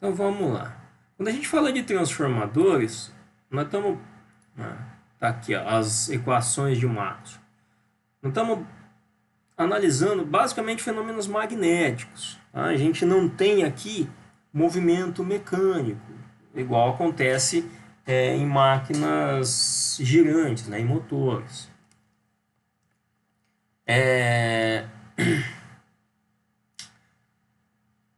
Então vamos lá. Quando a gente fala de transformadores, nós estamos... Tá aqui, ó, as equações de Maxwell. Nós estamos analisando basicamente fenômenos magnéticos. Tá? A gente não tem aqui movimento mecânico, igual acontece em máquinas girantes, né, em motores.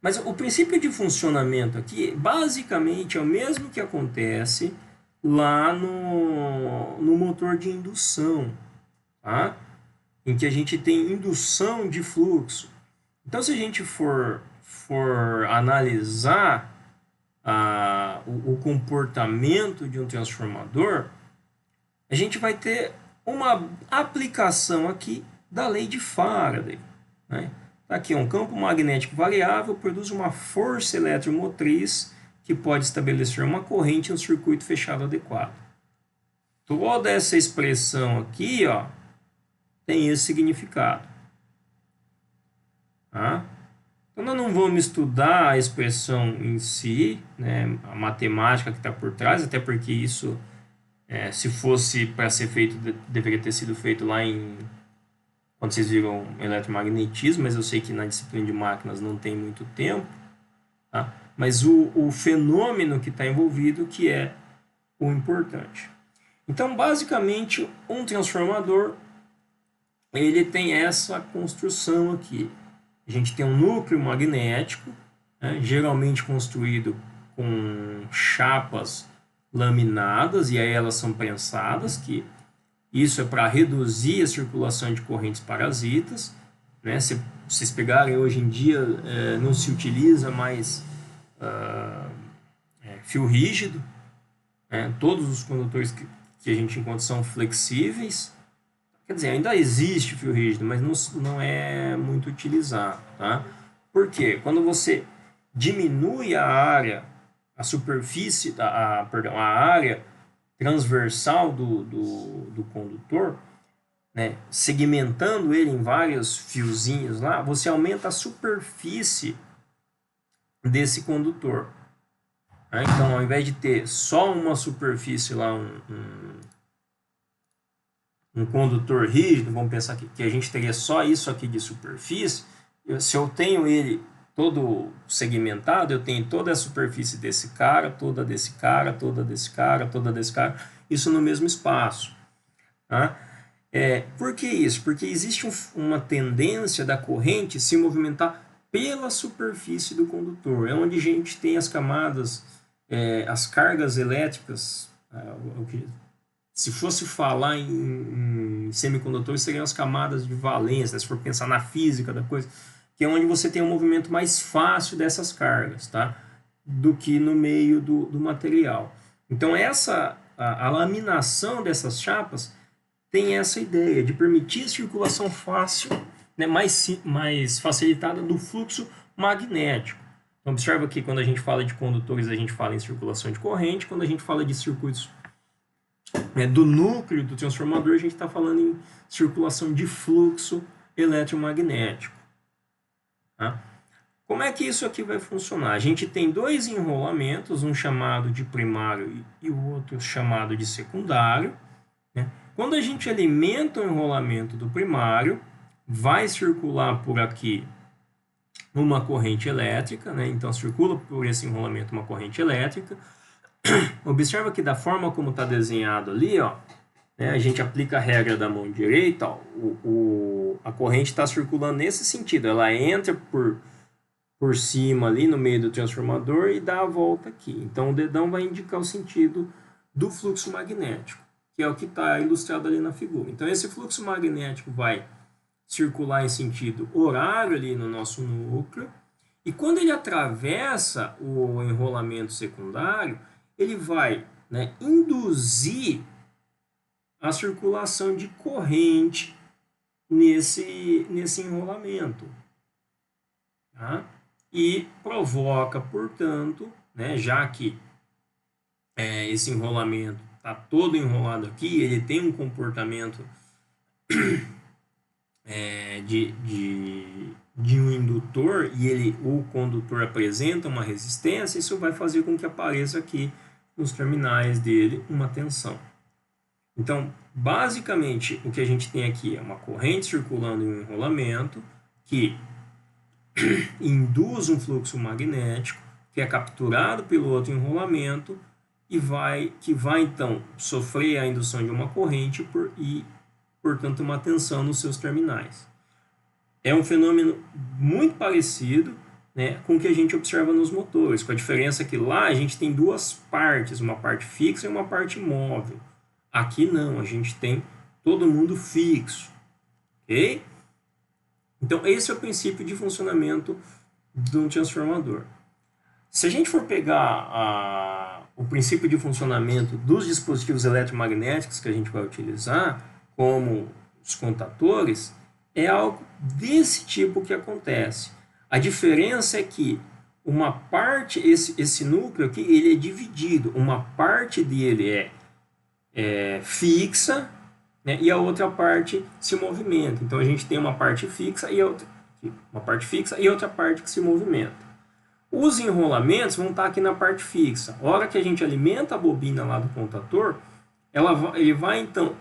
Mas o princípio de funcionamento aqui, basicamente, é o mesmo que acontece lá no motor de indução, tá? Em que a gente tem indução de fluxo. Então, se a gente for analisar o comportamento de um transformador, a gente vai ter uma aplicação aqui da lei de Faraday, né? Aqui, um campo magnético variável produz uma força eletromotriz que pode estabelecer uma corrente em um circuito fechado adequado. Toda essa expressão aqui, ó, tem esse significado. Tá? Então, nós não vamos estudar a expressão em si, né, a matemática que está por trás, até porque isso, se fosse para ser feito, deveria ter sido feito lá quando vocês viram eletromagnetismo, mas eu sei que na disciplina de máquinas não tem muito tempo, tá? Mas o fenômeno que está envolvido que é o importante. Então, basicamente, um transformador, ele tem essa construção aqui. A gente tem um núcleo magnético, né, geralmente construído com chapas laminadas, e aí elas são prensadas, que isso é para reduzir a circulação de correntes parasitas, né? Se vocês pegarem hoje em dia, não se utiliza mais fio rígido, né? Todos os condutores que a gente encontra são flexíveis. Quer dizer, ainda existe fio rígido, mas não é muito utilizado. Tá? Por quê? Quando você diminui a área, a superfície, perdão, a área transversal do condutor, né, segmentando ele em vários fiozinhos lá, você aumenta a superfície desse condutor. Né? Então, ao invés de ter só uma superfície lá, um condutor rígido, vamos pensar que a gente teria só isso aqui de superfície, se eu tenho ele todo segmentado, eu tenho toda a superfície desse cara, toda desse cara, toda desse cara, toda desse cara, isso no mesmo espaço. Tá? Por que isso? Porque existe uma tendência da corrente se movimentar pela superfície do condutor. É onde a gente tem as camadas, as cargas elétricas. Se fosse falar em semicondutores, seriam as camadas de valência, se for pensar na física da coisa, que é onde você tem um movimento mais fácil dessas cargas, tá? Do que no meio do material. Então, a laminação dessas chapas tem essa ideia de permitir a circulação fácil, né, mais facilitada do fluxo magnético. Então, observa que quando a gente fala de condutores, a gente fala em circulação de corrente, quando a gente fala de circuitos do núcleo do transformador, a gente está falando em circulação de fluxo eletromagnético. Tá? Como é que isso aqui vai funcionar? A gente tem dois enrolamentos, um chamado de primário e o outro chamado de secundário. Né? Quando a gente alimenta o enrolamento do primário, vai circular por aqui uma corrente elétrica, né? Então circula por esse enrolamento uma corrente elétrica. Observa que da forma como está desenhado ali, ó, né, a gente aplica a regra da mão direita, ó, a corrente está circulando nesse sentido, ela entra por cima ali no meio do transformador e dá a volta aqui. Então o dedão vai indicar o sentido do fluxo magnético, que é o que está ilustrado ali na figura. Então esse fluxo magnético vai circular em sentido horário ali no nosso núcleo, e quando ele atravessa o enrolamento secundário, ele vai, né, induzir a circulação de corrente nesse enrolamento. Tá? E provoca, portanto, né, já que esse enrolamento está todo enrolado aqui, ele tem um comportamento de um indutor e o condutor apresenta uma resistência, isso vai fazer com que apareça aqui nos terminais dele uma tensão. Então, basicamente, o que a gente tem aqui é uma corrente circulando em um enrolamento que induz um fluxo magnético que é capturado pelo outro enrolamento que vai então sofrer a indução de uma corrente e, portanto, uma tensão nos seus terminais. É um fenômeno muito parecido, né, com o que a gente observa nos motores, com a diferença que lá a gente tem duas partes, uma parte fixa e uma parte móvel. Aqui não, a gente tem todo mundo fixo, ok? Então, esse é o princípio de funcionamento de um transformador. Se a gente for pegar o princípio de funcionamento dos dispositivos eletromagnéticos que a gente vai utilizar, como os contatores, é algo desse tipo que acontece. A diferença é que uma parte, esse núcleo aqui, ele é dividido. Uma parte dele é fixa, né, e a outra parte se movimenta. Então a gente tem uma parte fixa e outra parte que se movimenta. Os enrolamentos vão estar aqui na parte fixa. A hora que a gente alimenta a bobina lá do contator, ele vai então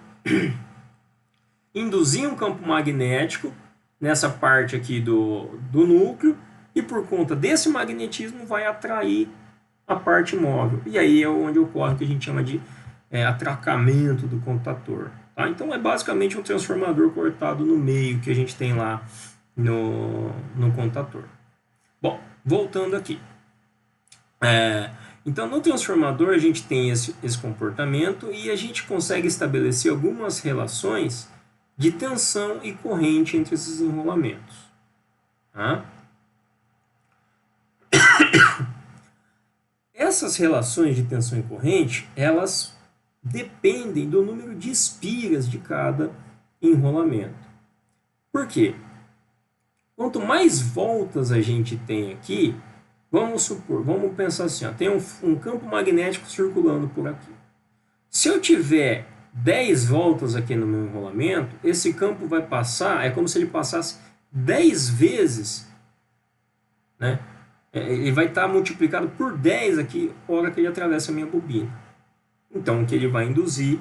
induzir um campo magnético nessa parte aqui do núcleo e por conta desse magnetismo vai atrair a parte móvel. E aí é onde ocorre o que a gente chama de atracamento do contator. Tá? Então é basicamente um transformador cortado no meio que a gente tem lá no contator. Bom, voltando aqui. Então no transformador a gente tem esse comportamento e a gente consegue estabelecer algumas relações de tensão e corrente entre esses enrolamentos. Tá? Essas relações de tensão e corrente, elas dependem do número de espiras de cada enrolamento. Por quê? Quanto mais voltas a gente tem aqui, vamos pensar assim, ó, tem um campo magnético circulando por aqui. Se eu tiver 10 voltas aqui no meu enrolamento, esse campo vai passar, é como se ele passasse 10 vezes, né? Ele vai estar multiplicado por 10 aqui, na hora que ele atravessa a minha bobina. Então, o que ele vai induzir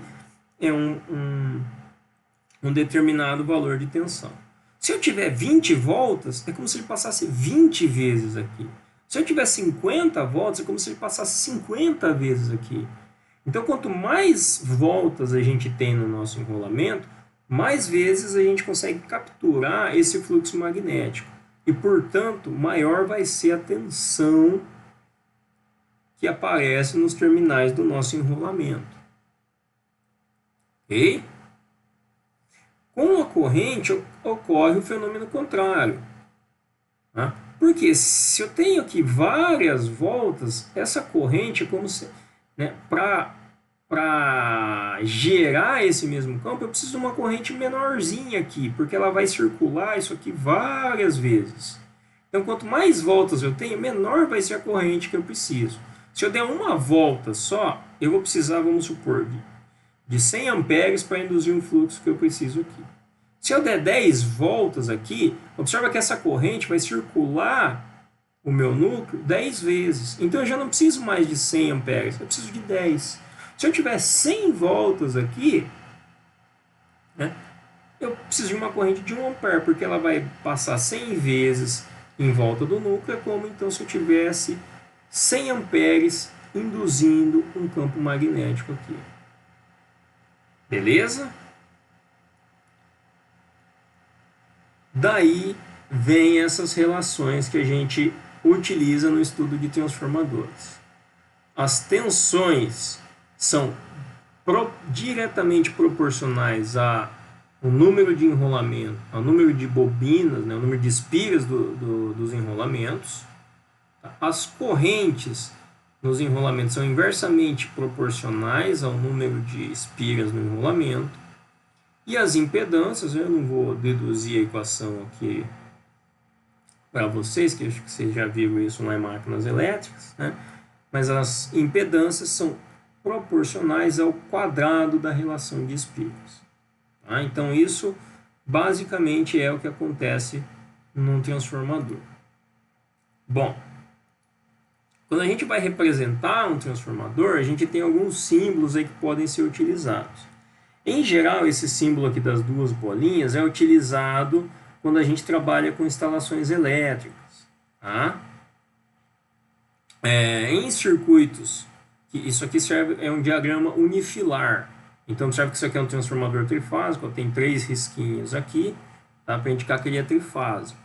é um determinado valor de tensão. Se eu tiver 20 voltas, é como se ele passasse 20 vezes aqui. Se eu tiver 50 voltas, é como se ele passasse 50 vezes aqui. Então, quanto mais voltas a gente tem no nosso enrolamento, mais vezes a gente consegue capturar esse fluxo magnético. E, portanto, maior vai ser a tensão que aparece nos terminais do nosso enrolamento. Ok? Com a corrente ocorre o fenômeno contrário. Tá? Porque se eu tenho aqui várias voltas, essa corrente é como se... Né, para gerar esse mesmo campo, eu preciso de uma corrente menorzinha aqui, porque ela vai circular isso aqui várias vezes. Então, quanto mais voltas eu tenho, menor vai ser a corrente que eu preciso. Se eu der uma volta só, eu vou precisar, vamos supor, de 100 amperes para induzir um fluxo que eu preciso aqui. Se eu der 10 voltas aqui, observa que essa corrente vai circular o meu núcleo 10 vezes. Então eu já não preciso mais de 100 amperes, eu preciso de 10. Se eu tiver 100 voltas aqui, né, eu preciso de uma corrente de 1 ampere, porque ela vai passar 100 vezes em volta do núcleo, é como então se eu tivesse 100 amperes induzindo um campo magnético aqui. Beleza? Daí vem essas relações que a gente utiliza no estudo de transformadores. As tensões são diretamente proporcionais ao número de enrolamento, ao número de bobinas, né, ao número de espiras dos enrolamentos. As correntes nos enrolamentos são inversamente proporcionais ao número de espiras no enrolamento. E as impedâncias, eu não vou deduzir a equação aqui para vocês, que acho que vocês já viram isso lá em máquinas elétricas, né? Mas as impedâncias são proporcionais ao quadrado da relação de espiras. Tá? Então, isso basicamente é o que acontece num transformador. Bom, quando a gente vai representar um transformador, a gente tem alguns símbolos aí que podem ser utilizados. Em geral, esse símbolo aqui das duas bolinhas é utilizado quando a gente trabalha com instalações elétricas. Tá? Em circuitos, isso aqui é um diagrama unifilar. Então, observe que isso aqui é um transformador trifásico, tem 3 risquinhos aqui, tá? Para indicar que ele é trifásico.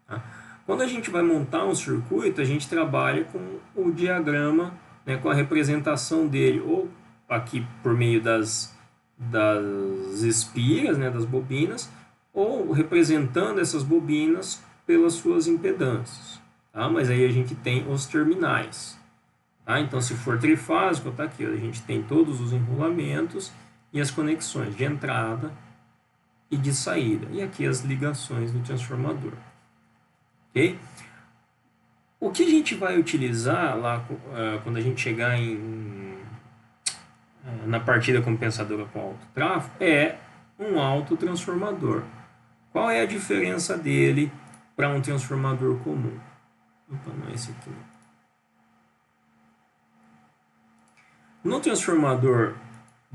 Tá? Quando a gente vai montar um circuito, a gente trabalha com o diagrama, né, com a representação dele, ou aqui por meio das espiras, né, das bobinas, ou representando essas bobinas pelas suas impedâncias. Tá? Mas aí a gente tem os terminais. Tá? Então, se for trifásico, tá aqui, a gente tem todos os enrolamentos e as conexões de entrada e de saída. E aqui as ligações do transformador. Okay? O que a gente vai utilizar lá quando a gente chegar na partida compensadora com alto tráfego é um autotransformador. Qual é a diferença dele para um transformador comum? Opa, não é esse aqui. No transformador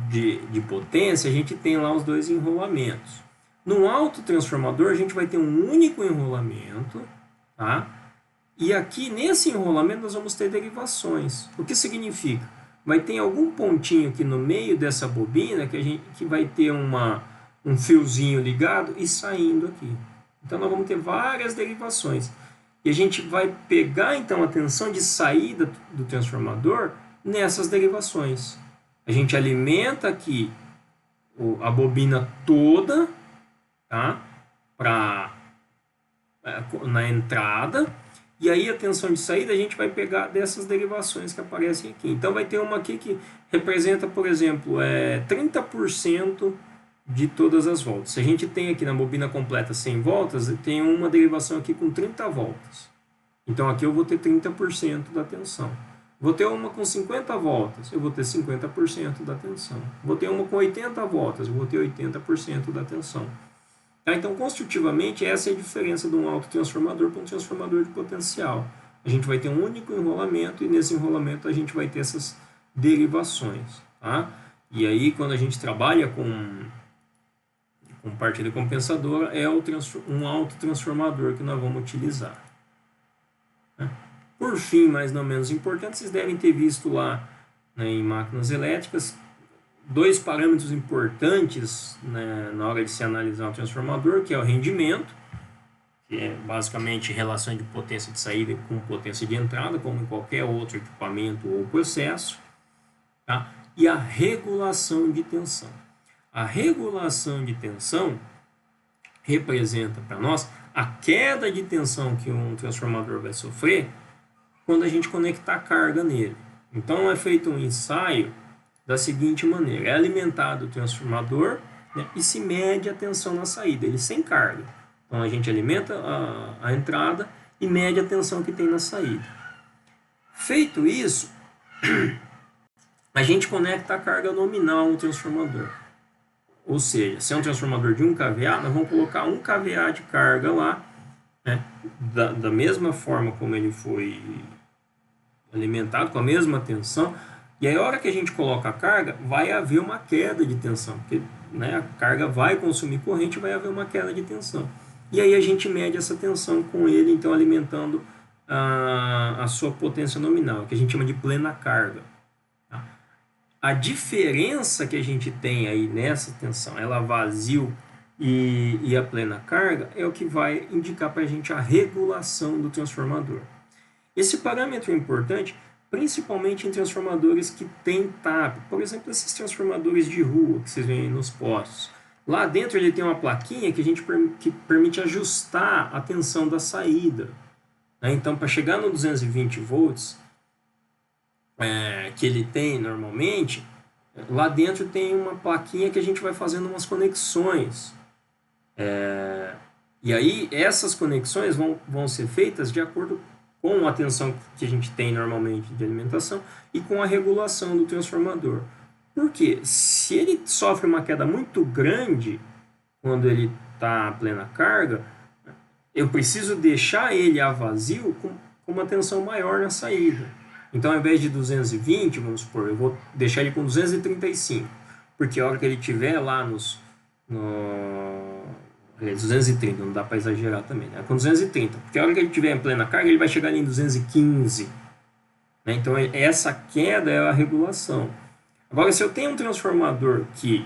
de potência, a gente tem lá os 2 enrolamentos. No autotransformador, a gente vai ter um único enrolamento, tá? E aqui, nesse enrolamento, nós vamos ter derivações. O que significa? Vai ter algum pontinho aqui no meio dessa bobina que vai ter um fiozinho ligado e saindo aqui. Então, nós vamos ter várias derivações. E a gente vai pegar, então, a tensão de saída do transformador nessas derivações. A gente alimenta aqui a bobina toda, tá? Na entrada, e aí a tensão de saída a gente vai pegar dessas derivações que aparecem aqui. Então vai ter uma aqui que representa, por exemplo, 30% de todas as voltas. Se a gente tem aqui na bobina completa 100 voltas, tem uma derivação aqui com 30 voltas. Então aqui eu vou ter 30% da tensão. Vou ter uma com 50 voltas, eu vou ter 50% da tensão. Vou ter uma com 80 voltas, eu vou ter 80% da tensão. Tá? Então, construtivamente, essa é a diferença de um autotransformador para um transformador de potencial. A gente vai ter um único enrolamento e nesse enrolamento a gente vai ter essas derivações. Tá? E aí, quando a gente trabalha com partida compensadora, é um autotransformador que nós vamos utilizar. Né? Por fim, mais não menos importante, vocês devem ter visto lá, né, em máquinas elétricas 2 parâmetros importantes, né, na hora de se analisar um transformador, que é o rendimento, que é basicamente relação de potência de saída com potência de entrada, como em qualquer outro equipamento ou processo, tá? E a regulação de tensão. A regulação de tensão representa para nós a queda de tensão que um transformador vai sofrer quando a gente conectar carga nele. Então é feito um ensaio da seguinte maneira: é alimentado o transformador, né, e se mede a tensão na saída, ele sem carga. Então a gente alimenta a entrada e mede a tensão que tem na saída. Feito isso, a gente conecta a carga nominal no transformador. Ou seja, se é um transformador de 1 kVA, nós vamos colocar 1 kVA de carga lá, né, da mesma forma como ele foi alimentado, com a mesma tensão. E aí, a hora que a gente coloca a carga, vai haver uma queda de tensão, porque, né, a carga vai consumir corrente, vai haver uma queda de tensão. E aí a gente mede essa tensão com ele, então alimentando a sua potência nominal, que a gente chama de plena carga. Tá? A diferença que a gente tem aí nessa tensão, ela vazio e a plena carga, é o que vai indicar para a gente a regulação do transformador. Esse parâmetro é importante principalmente em transformadores que têm TAP. Por exemplo, esses transformadores de rua que vocês veem nos postos. Lá dentro ele tem uma plaquinha que permite ajustar a tensão da saída. Né? Então, para chegar no 220 volts, que ele tem normalmente, lá dentro tem uma plaquinha que a gente vai fazendo umas conexões. E aí, essas conexões vão ser feitas de acordo com a tensão que a gente tem normalmente de alimentação e com a regulação do transformador. Por quê? Se ele sofre uma queda muito grande quando ele está a plena carga, eu preciso deixar ele a vazio com uma tensão maior na saída. Então, ao invés de 220, vamos supor, eu vou deixar ele com 235, porque a hora que ele estiver lá no 230, não dá para exagerar também, né? Com 230, porque a hora que ele estiver em plena carga, ele vai chegar ali em 215. Né? Então, essa queda é a regulação. Agora, se eu tenho um transformador que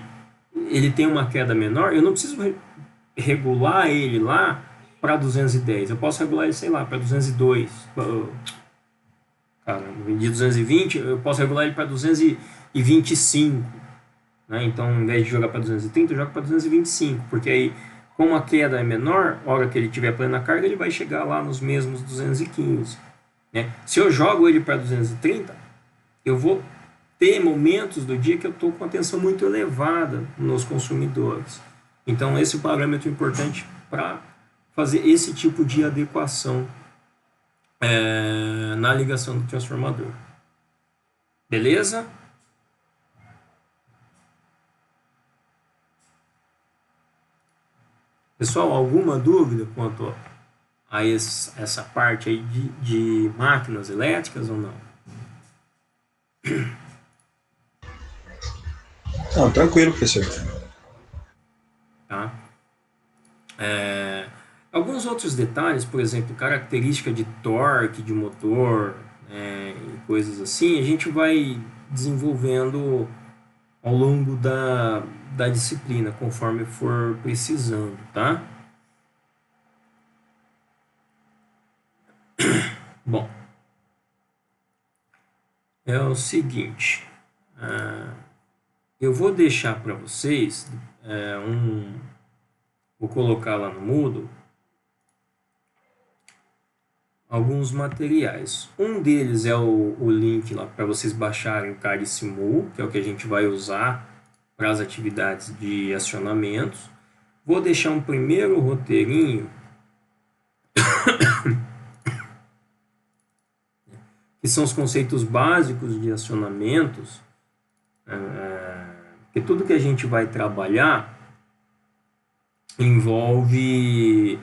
ele tem uma queda menor, eu não preciso regular ele lá para 210. Eu posso regular ele, sei lá, para 202. Cara, de 220, eu posso regular ele para 225. Né? Então, ao invés de jogar para 230, eu jogo para 225. Porque aí, como a queda é menor, a hora que ele tiver plena carga, ele vai chegar lá nos mesmos 215. Né? Se eu jogo ele para 230, eu vou ter momentos do dia que eu estou com a tensão muito elevada nos consumidores. Então, esse é o parâmetro importante para fazer esse tipo de adequação na ligação do transformador. Beleza? Pessoal, alguma dúvida quanto a essa parte aí de máquinas elétricas ou não? Não, tranquilo, professor. Tá? Alguns outros detalhes, por exemplo, característica de torque de motor, e coisas assim, a gente vai desenvolvendo ao longo da disciplina, conforme for precisando, tá? Bom, é o seguinte, eu vou deixar para vocês vou colocar lá no Moodle alguns materiais. Um deles é o link lá para vocês baixarem o CAD-Simul, que é o que a gente vai usar para as atividades de acionamentos. Vou deixar um primeiro roteirinho que são os conceitos básicos de acionamentos, porque tudo que a gente vai trabalhar envolve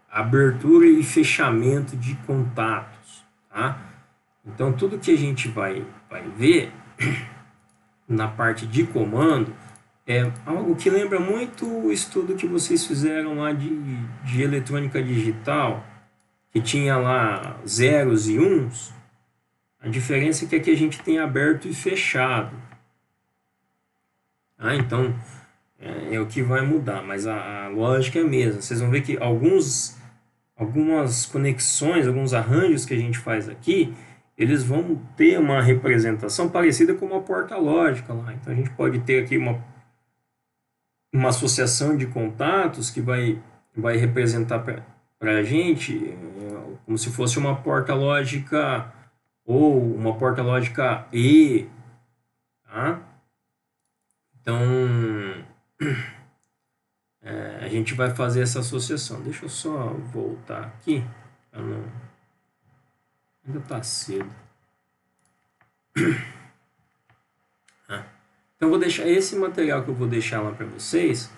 abertura e fechamento de contatos, tá? Então, tudo que a gente vai ver na parte de comando é algo que lembra muito o estudo que vocês fizeram lá de eletrônica digital, que tinha lá zeros e uns. A diferença é que aqui a gente tem aberto e fechado. Então, é o que vai mudar, mas a lógica é a mesma. Vocês vão ver que algumas conexões, alguns arranjos que a gente faz aqui, eles vão ter uma representação parecida com uma porta lógica lá. Então, a gente pode ter aqui uma associação de contatos que vai representar para a gente como se fosse uma porta lógica ou uma porta lógica E, tá? Então, a gente vai fazer essa associação. Deixa eu só voltar aqui. Ainda está cedo. Então, eu vou deixar esse material que eu vou deixar lá para vocês,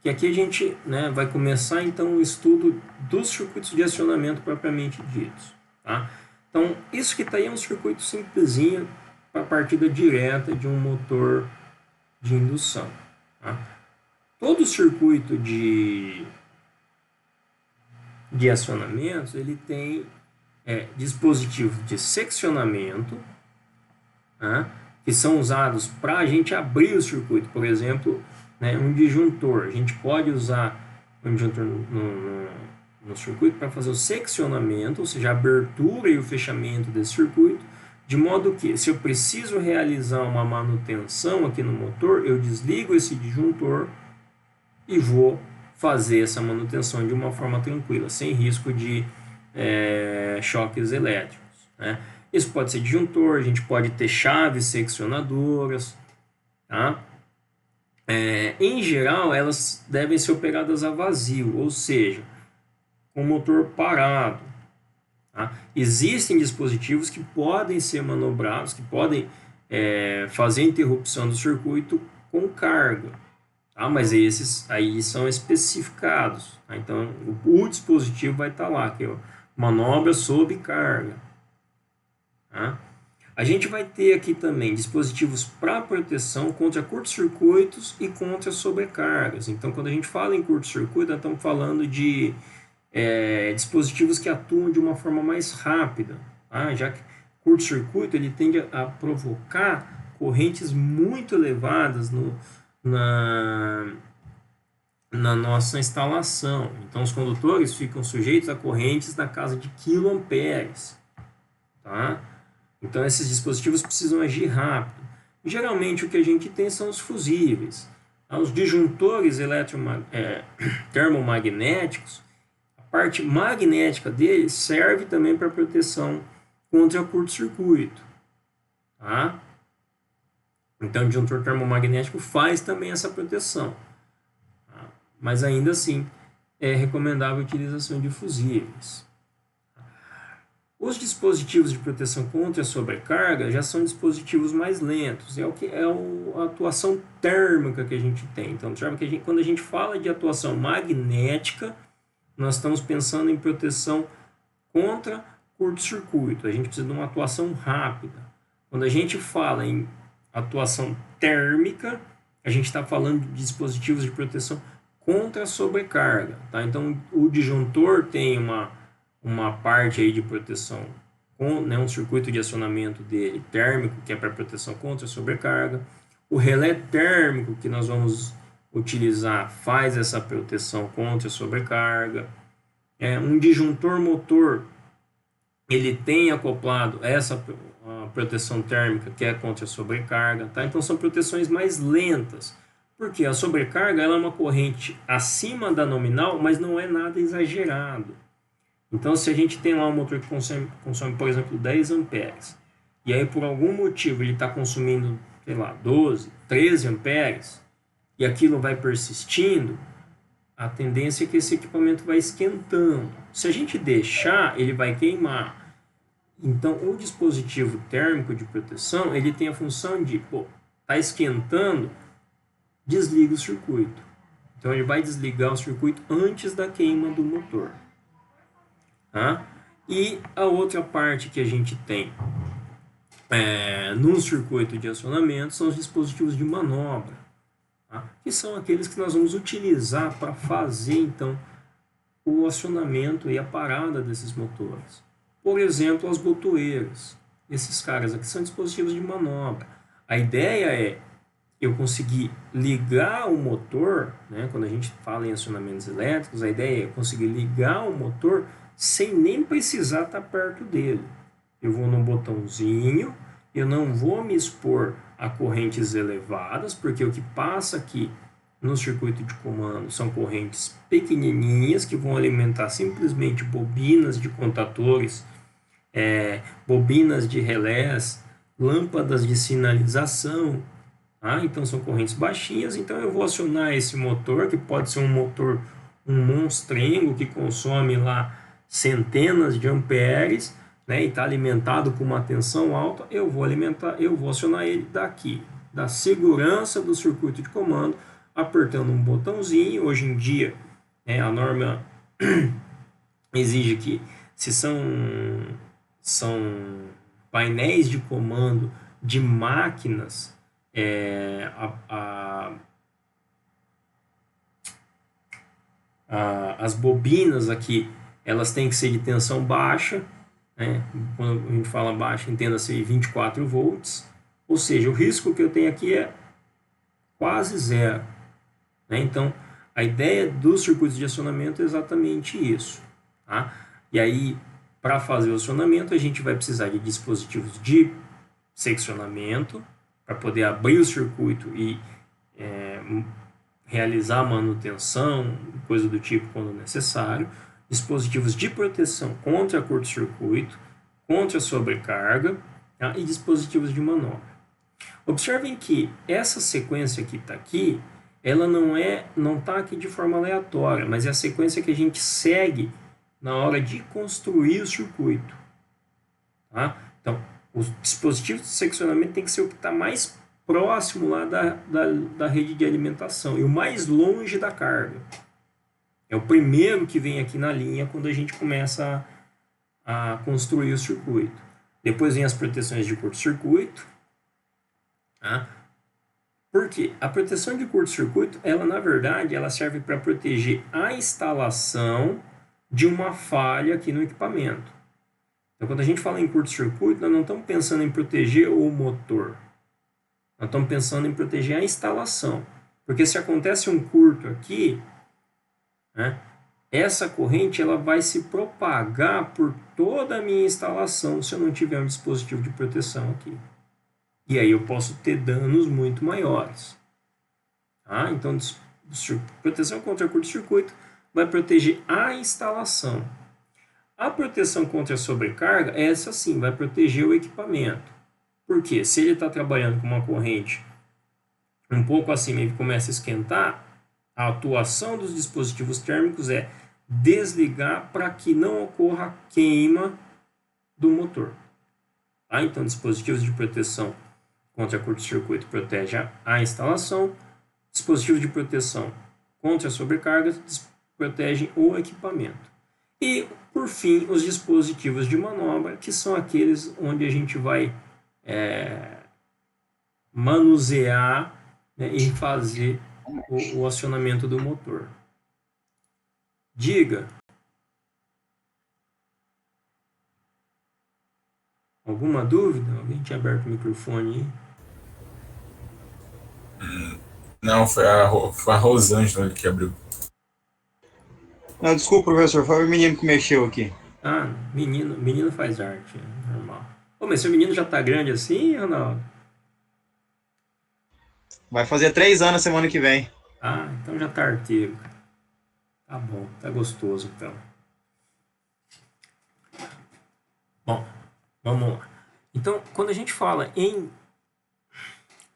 que aqui a gente vai começar, então, o estudo dos circuitos de acionamento propriamente ditos. Tá? Então, isso que está aí é um circuito simplesinho para partida direta de um motor de indução. Tá? Todo circuito de acionamentos, ele tem dispositivos de seccionamento, que são usados para a gente abrir o circuito. Por exemplo, um disjuntor. A gente pode usar um disjuntor no circuito para fazer o seccionamento, ou seja, a abertura e o fechamento desse circuito, de modo que, se eu preciso realizar uma manutenção aqui no motor, eu desligo esse disjuntor e vou fazer essa manutenção de uma forma tranquila, sem risco de choques elétricos. Né? Isso pode ser disjuntor, a gente pode ter chaves seccionadoras. Tá? Em geral, elas devem ser operadas a vazio, ou seja, com o motor parado. Tá? Existem dispositivos que podem ser manobrados, que podem fazer a interrupção do circuito com carga. tá? Mas esses aí são especificados, tá? Então, o dispositivo vai estar lá, que é manobra sob carga, tá? A gente vai ter aqui também dispositivos para proteção contra curtos-circuitos e contra sobrecargas. Então, quando a gente fala em curto-circuito, nós estamos falando de dispositivos que atuam de uma forma mais rápida, tá? Já que curto-circuito ele tende a provocar correntes muito elevadas na, na nossa instalação. Então, os condutores ficam sujeitos a correntes na casa de quiloamperes, tá? Então, esses dispositivos precisam agir rápido. Geralmente, o que a gente tem são os fusíveis. Os disjuntores termomagnéticos, a parte magnética dele serve também para proteção contra curto-circuito. Tá? Então, o disjuntor termomagnético faz também essa proteção. Tá? Mas, ainda assim, é recomendável a utilização de fusíveis. Os dispositivos de proteção contra a sobrecarga já são dispositivos mais lentos, é o que é a atuação térmica que a gente tem. Então, quando a gente fala de atuação magnética, nós estamos pensando em proteção contra curto-circuito. A gente precisa de uma atuação rápida. Quando a gente fala em atuação térmica, a gente está falando de dispositivos de proteção contra a sobrecarga. Tá? Então, o disjuntor tem uma parte aí de proteção, um circuito de acionamento dele térmico, que é para proteção contra a sobrecarga. O relé térmico que nós vamos utilizar faz essa proteção contra a sobrecarga. Um disjuntor motor, ele tem acoplado essa proteção térmica que é contra a sobrecarga. Tá? Então são proteções mais lentas, porque a sobrecarga ela é uma corrente acima da nominal, mas não é nada exagerado. Então, se a gente tem lá um motor que consome, por exemplo, 10 amperes, e aí por algum motivo ele está consumindo, sei lá, 12, 13 amperes, e aquilo vai persistindo, a tendência é que esse equipamento vai esquentando. Se a gente deixar, ele vai queimar. Então, o dispositivo térmico de proteção, ele tem a função de, está esquentando, desliga o circuito. Então, ele vai desligar o circuito antes da queima do motor. Tá? E a outra parte que a gente tem num circuito de acionamento são os dispositivos de manobra, tá? Que são aqueles que nós vamos utilizar para fazer então o acionamento e a parada desses motores. Por exemplo, as botoeiras. Esses caras aqui são dispositivos de manobra. A ideia é eu conseguir ligar o motor, né? Quando a gente fala em acionamentos elétricos, a ideia é eu conseguir ligar o motor sem nem precisar estar perto dele. Eu vou no botãozinho, eu não vou me expor a correntes elevadas, porque o que passa aqui no circuito de comando são correntes pequenininhas que vão alimentar simplesmente bobinas de contatores, bobinas de relés, lâmpadas de sinalização. Tá? Então são correntes baixinhas, então eu vou acionar esse motor, que pode ser um motor, um monstrengo que consome lá centenas de amperes, né, e está alimentado com uma tensão alta. Eu vou acionar ele daqui, da segurança do circuito de comando, apertando um botãozinho. Hoje em dia, a norma exige que, se são painéis de comando de máquinas, as bobinas aqui, elas têm que ser de tensão baixa, né? Quando a gente fala baixa, entenda-se 24 volts, ou seja, o risco que eu tenho aqui é quase zero, né? Então, a ideia dos circuitos de acionamento é exatamente isso, tá? E aí, para fazer o acionamento, a gente vai precisar de dispositivos de seccionamento, para poder abrir o circuito e realizar manutenção, coisa do tipo quando necessário, dispositivos de proteção contra curto-circuito, contra sobrecarga, tá? E dispositivos de manobra. Observem que essa sequência que está aqui, ela não está aqui de forma aleatória, mas é a sequência que a gente segue na hora de construir o circuito. Tá? Então, os dispositivos de seccionamento tem que ser o que está mais próximo lá da rede de alimentação e o mais longe da carga. É o primeiro que vem aqui na linha quando a gente começa a construir o circuito. Depois vem as proteções de curto-circuito. Tá? Por quê? A proteção de curto-circuito, ela na verdade, ela serve para proteger a instalação de uma falha aqui no equipamento. Então, quando a gente fala em curto-circuito, nós não estamos pensando em proteger o motor. Nós estamos pensando em proteger a instalação. Porque se acontece um curto aqui, né, essa corrente ela vai se propagar por toda a minha instalação se eu não tiver um dispositivo de proteção aqui. E aí eu posso ter danos muito maiores. Tá? Então, proteção contra curto-circuito vai proteger a instalação. A proteção contra a sobrecarga, essa sim, vai proteger o equipamento. Porque se ele está trabalhando com uma corrente um pouco acima e começa a esquentar, a atuação dos dispositivos térmicos é desligar para que não ocorra queima do motor. Tá? Então, dispositivos de proteção contra curto-circuito protegem a instalação, dispositivos de proteção contra a sobrecarga protegem o equipamento. E, por fim, os dispositivos de manobra, que são aqueles onde a gente vai manusear, né, e fazer o acionamento do motor. Diga. Alguma dúvida? Alguém tinha aberto o microfone aí? Não, foi a Rosângela que abriu. Não, desculpa, professor, foi o menino que mexeu aqui. Ah, menino faz arte, normal. Pô, mas seu menino já tá grande assim, Ronaldo? Vai fazer 3 anos semana que vem. Ah, então já tá arteiro. Tá bom, tá gostoso então. Bom, vamos lá. Então, quando a gente fala em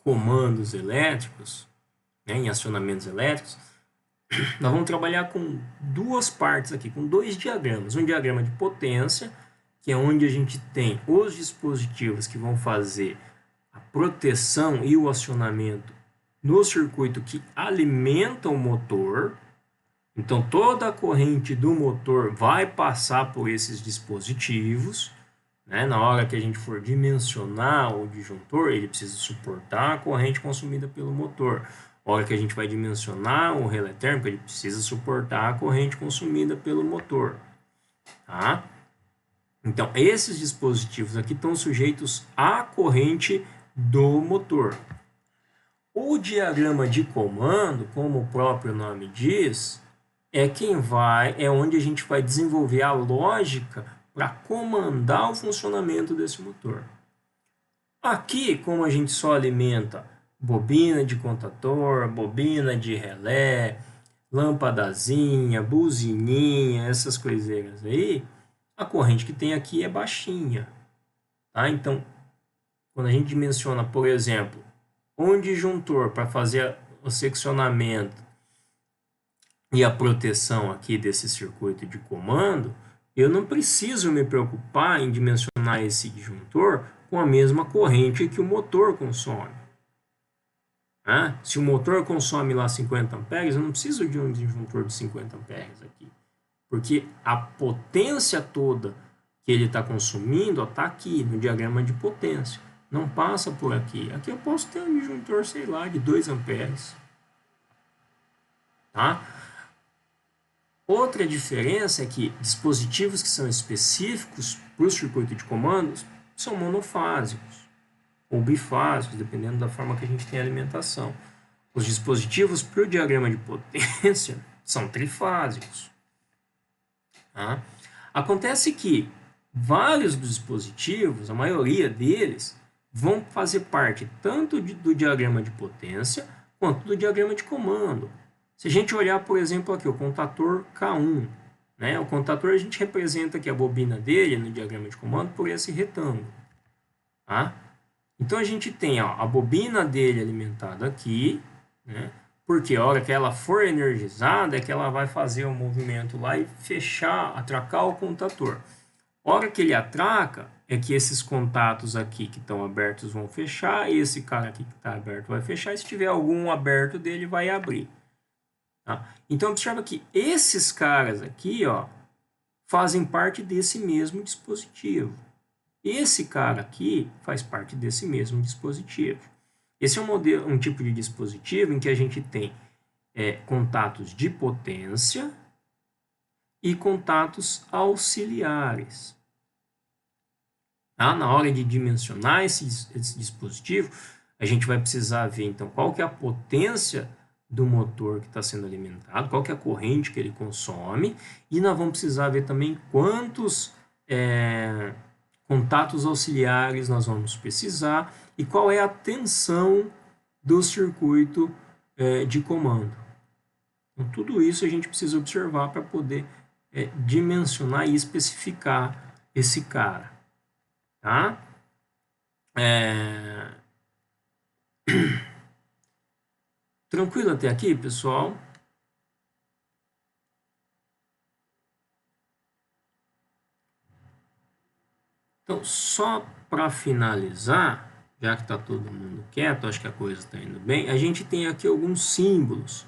comandos elétricos, né, em acionamentos elétricos, nós vamos trabalhar com duas partes aqui, com dois diagramas. Um diagrama de potência, que é onde a gente tem os dispositivos que vão fazer a proteção e o acionamento no circuito que alimenta o motor. Então, toda a corrente do motor vai passar por esses dispositivos. Né? Na hora que a gente for dimensionar o disjuntor, ele precisa suportar a corrente consumida pelo motor. Na hora que a gente vai dimensionar o relé térmico, ele precisa suportar a corrente consumida pelo motor. Tá? Então, esses dispositivos aqui estão sujeitos à corrente do motor. O diagrama de comando, como o próprio nome diz, é onde a gente vai desenvolver a lógica para comandar o funcionamento desse motor. Aqui, como a gente só alimenta bobina de contator, bobina de relé, lâmpadazinha, buzininha, essas coiseiras aí, a corrente que tem aqui é baixinha. Tá? Então, quando a gente dimensiona, por exemplo, um disjuntor para fazer o seccionamento e a proteção aqui desse circuito de comando, eu não preciso me preocupar em dimensionar esse disjuntor com a mesma corrente que o motor consome. Se o motor consome lá 50 amperes, eu não preciso de um disjuntor de 50 amperes aqui. Porque a potência toda que ele está consumindo está aqui, no diagrama de potência. Não passa por aqui. Aqui eu posso ter um disjuntor, sei lá, de 2 amperes. Tá? Outra diferença é que dispositivos que são específicos para o circuito de comandos são monofásicos ou bifásicos, dependendo da forma que a gente tem a alimentação. Os dispositivos para o diagrama de potência são trifásicos. Tá? Acontece que vários dos dispositivos, a maioria deles, vão fazer parte tanto do diagrama de potência quanto do diagrama de comando. Se a gente olhar, por exemplo, aqui o contator K1, né? O contator a gente representa aqui a bobina dele no diagrama de comando por esse retângulo. Tá? Então a gente tem a bobina dele alimentada aqui, né? Porque a hora que ela for energizada é que ela vai fazer o movimento lá e fechar, atracar o contator. A hora que ele atraca, é que esses contatos aqui que estão abertos vão fechar, e esse cara aqui que está aberto vai fechar, e se tiver algum aberto dele, vai abrir. Tá? Então, observa que esses caras aqui, ó, fazem parte desse mesmo dispositivo. Esse cara aqui faz parte desse mesmo dispositivo. Esse é um tipo de dispositivo em que a gente tem contatos de potência e contatos auxiliares. Tá? Na hora de dimensionar esse dispositivo, a gente vai precisar ver então qual que é a potência do motor que está sendo alimentado, qual que é a corrente que ele consome, e nós vamos precisar ver também quantos contatos auxiliares nós vamos precisar e qual é a tensão do circuito de comando. Então, tudo isso a gente precisa observar para poder dimensionar e especificar esse cara. Tá? Tranquilo até aqui, pessoal? Então, só para finalizar, já que está todo mundo quieto, acho que a coisa está indo bem, a gente tem aqui alguns símbolos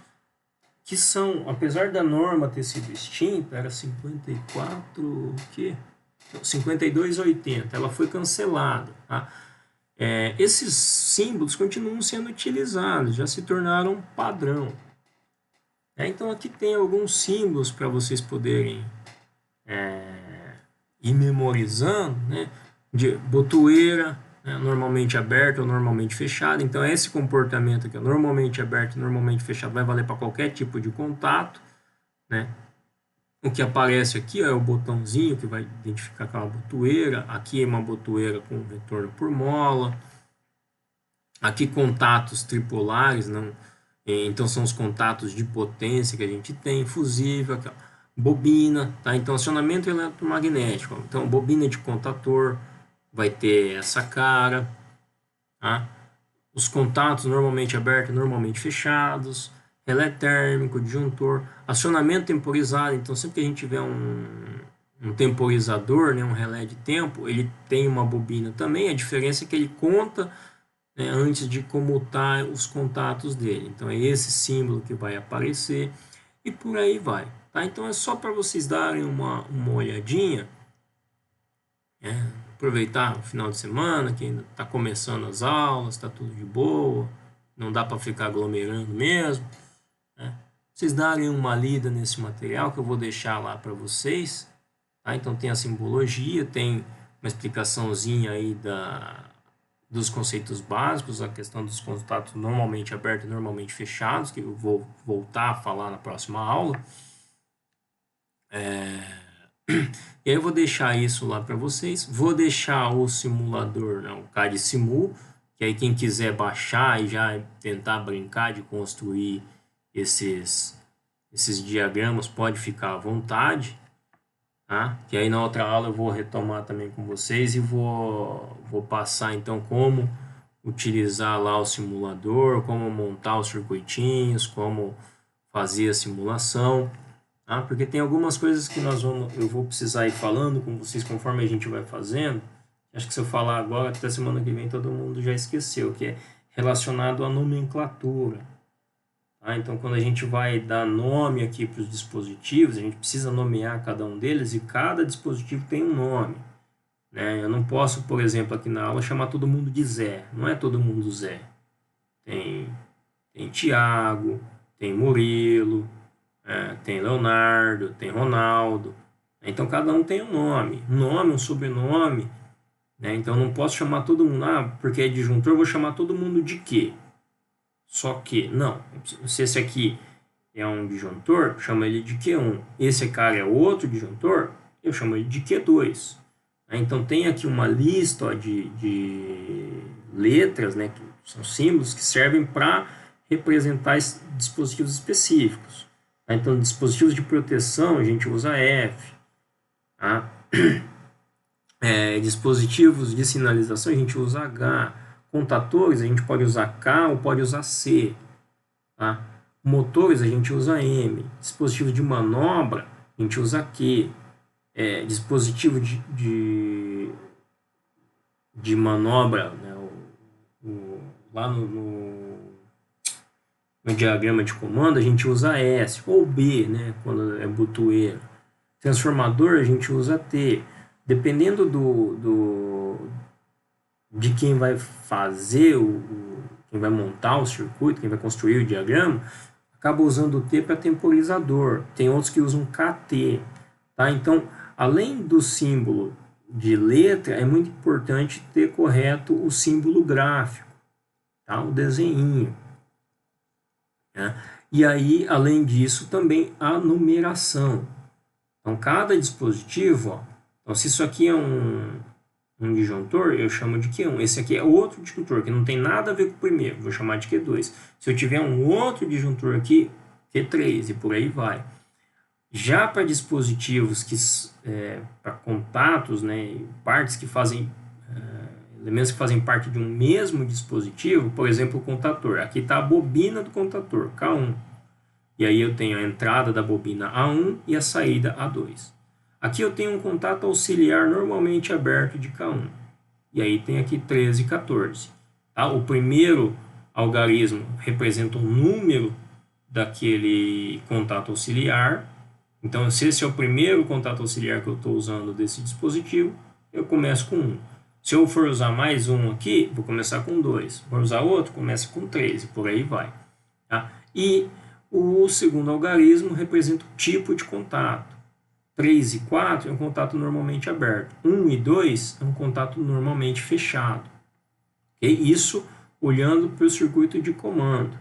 que são, apesar da norma ter sido extinta, era 54, o quê? 5280, ela foi cancelada. Tá? Esses símbolos continuam sendo utilizados, já se tornaram padrão. Então aqui tem alguns símbolos para vocês poderem ir memorizando, né? De botoeira, né? Normalmente aberta ou normalmente fechada. Então esse comportamento aqui, normalmente aberto e normalmente fechado, vai valer para qualquer tipo de contato, né? O que aparece aqui é o botãozinho que vai identificar aquela botoeira. Aqui é uma botoeira com retorno por mola. Aqui contatos tripolares, não? Então são os contatos de potência que a gente tem. Fusível, aqui, ó, bobina, tá? Então acionamento eletromagnético. Então bobina de contator vai ter essa cara. Tá? Os contatos normalmente abertos, normalmente fechados. Relé térmico, disjuntor, acionamento temporizado. Então sempre que a gente tiver um temporizador, né, um relé de tempo, ele tem uma bobina também. A diferença é que ele conta, né, antes de comutar os contatos dele. Então é esse símbolo que vai aparecer e por aí vai. Tá? Então é só para vocês darem uma olhadinha, né? Aproveitar o final de semana, que ainda está começando as aulas, está tudo de boa, não dá para ficar aglomerando mesmo. Vocês darem uma lida nesse material que eu vou deixar lá para vocês. Tá? Então tem a simbologia, tem uma explicaçãozinha aí dos conceitos básicos, a questão dos contatos normalmente abertos e normalmente fechados, que eu vou voltar a falar na próxima aula. E aí eu vou deixar isso lá para vocês. Vou deixar o simulador, né, o CAD Simul, que aí quem quiser baixar e já tentar brincar de construir esses diagramas pode ficar à vontade, tá? Que aí na outra aula eu vou retomar também com vocês e vou passar então como utilizar lá o simulador, como montar os circuitinhos, como fazer a simulação, tá? Porque tem algumas coisas que eu vou precisar ir falando com vocês conforme a gente vai fazendo. Acho que se eu falar agora, até semana que vem todo mundo já esqueceu, que é relacionado à nomenclatura. Então, quando a gente vai dar nome aqui para os dispositivos, a gente precisa nomear cada um deles e cada dispositivo tem um nome. Né? Eu não posso, por exemplo, aqui na aula chamar todo mundo de Zé. Não é todo mundo Zé. Tem Tiago, tem Murilo, tem Leonardo, tem Ronaldo. Então, cada um tem um nome. Um nome, um sobrenome. Né? Então, eu não posso chamar todo mundo, porque é disjuntor, eu vou chamar todo mundo de quê? Só que, não, se esse aqui é um disjuntor, chamo ele de Q1. Esse cara é outro disjuntor, eu chamo ele de Q2. Então tem aqui uma lista, ó, de letras, né, que são símbolos que servem para representar dispositivos específicos. Então dispositivos de proteção a gente usa F. Tá? Dispositivos de sinalização a gente usa H. Contatores, a gente pode usar K ou pode usar C. Tá? Motores, a gente usa M. Dispositivos de manobra, a gente usa Q. dispositivo de manobra, né, lá no diagrama de comando, a gente usa S, ou B, né, quando é botoeiro. Transformador, a gente usa T. Dependendo de quem vai fazer, quem vai montar o circuito, quem vai construir o diagrama, acaba usando o T para temporizador. Tem outros que usam KT. Tá? Então, além do símbolo de letra, é muito importante ter correto o símbolo gráfico, tá? O desenho. Né? E aí, além disso, também a numeração. Então, cada dispositivo, ó, então, se isso aqui é um disjuntor, eu chamo de Q1. Esse aqui é outro disjuntor, que não tem nada a ver com o primeiro, vou chamar de Q2. Se eu tiver um outro disjuntor aqui, Q3, e por aí vai. Já para dispositivos para contatos, né, partes que fazem, elementos que fazem parte de um mesmo dispositivo, por exemplo, o contator. Aqui está a bobina do contator, K1. E aí eu tenho a entrada da bobina A1 e a saída A2. Aqui eu tenho um contato auxiliar normalmente aberto de K1. E aí tem aqui 13 e 14. Tá? O primeiro algarismo representa o número daquele contato auxiliar. Então, se esse é o primeiro contato auxiliar que eu estou usando desse dispositivo, eu começo com 1. Se eu for usar mais um aqui, vou começar com 2. Se for usar outro, começa com 3 e por aí vai. Tá? E o segundo algarismo representa o tipo de contato. 3 e 4 é um contato normalmente aberto. 1 e 2 é um contato normalmente fechado. Okay? Isso olhando para o circuito de comando.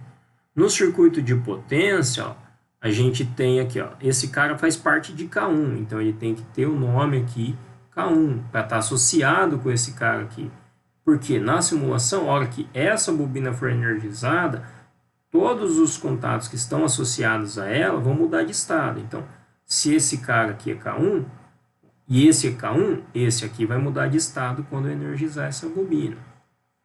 No circuito de potência, ó, a gente tem aqui, ó, esse cara faz parte de K1, então ele tem que ter o nome aqui K1 para estar associado com esse cara aqui. Porque na simulação, a hora que essa bobina for energizada, todos os contatos que estão associados a ela vão mudar de estado. Então, se esse cara aqui é K1 e esse é K1, esse aqui vai mudar de estado quando eu energizar essa bobina.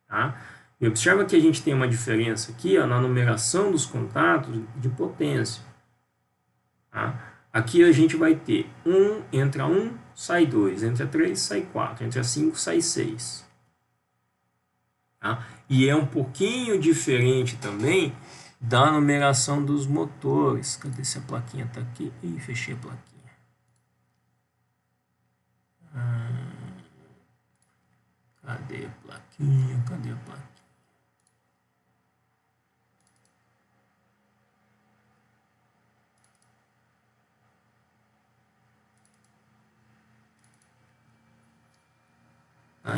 Tá? E observa que a gente tem uma diferença aqui, ó, na numeração dos contatos de potência. Tá? Aqui a gente vai ter 1, entra 1, sai 2, entra 3, sai 4, entra 5, sai 6. Tá? E é um pouquinho diferente também da numeração dos motores. Cadê se a plaquinha está aqui? Ih, fechei a plaquinha. Cadê a plaquinha? Cadê a plaquinha?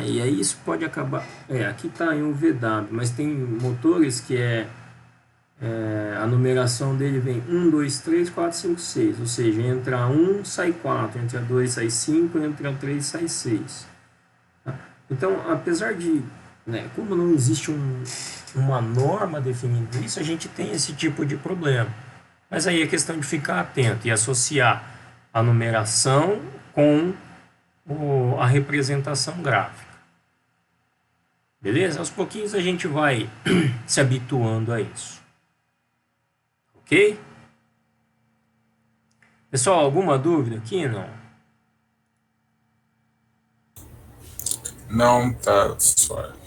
E aí isso pode acabar... aqui está em um VW, mas tem motores que a numeração dele vem 1, 2, 3, 4, 5, 6. Ou seja, entra 1, sai 4, entra 2, sai 5, entra 3, sai 6. Tá? Então, apesar de... né, como não existe uma norma definindo isso, a gente tem esse tipo de problema. Mas aí é questão de ficar atento e associar a numeração com a representação gráfica. Beleza? Aos pouquinhos a gente vai se habituando a isso. Ok? Pessoal, alguma dúvida aqui? Não? Não, tá suave.